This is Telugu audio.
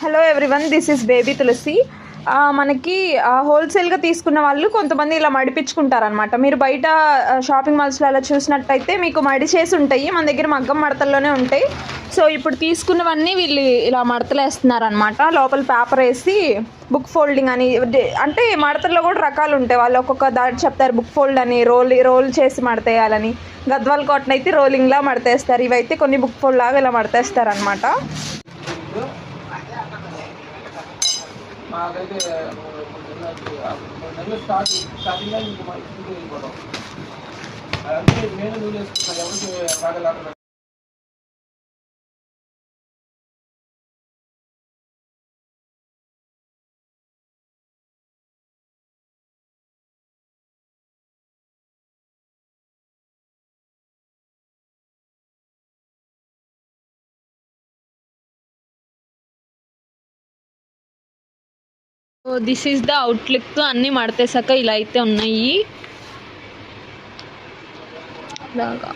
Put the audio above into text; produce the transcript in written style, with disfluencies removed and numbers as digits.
Hello everyone, this is baby Tulasi. మనకి హోల్సేల్గా తీసుకున్న వాళ్ళు కొంతమంది ఇలా మడిపించుకుంటారనమాట. మీరు బయట షాపింగ్ మాల్స్లో అలా చూసినట్టయితే మీకు మడి చేసి ఉంటాయి, మన దగ్గర మగ్గం మడతల్లోనే ఉంటాయి. సో ఇప్పుడు తీసుకున్నవన్నీ వీళ్ళు ఇలా మడతలు వేస్తున్నారనమాట. లోపల పేపర్ వేసి బుక్ ఫోల్డింగ్ అని, అంటే మడతల్లో కూడా రకాలు ఉంటాయి. వాళ్ళు ఒక్కొక్క దాటి చెప్తారు. బుక్ ఫోల్డ్ అని, రోల్ చేసి మడతేయాలని, గద్వాల్ కాటన్ అయితే రోలింగ్లా మడతేస్తారు. ఇవైతే కొన్ని బుక్ ఫోల్డ్ లాగా ఇలా మడతేస్తారనమాట. This is the outlook. అన్నీ మడతేసాక ఇలా అయితే ఉన్నాయి. ఇలాగా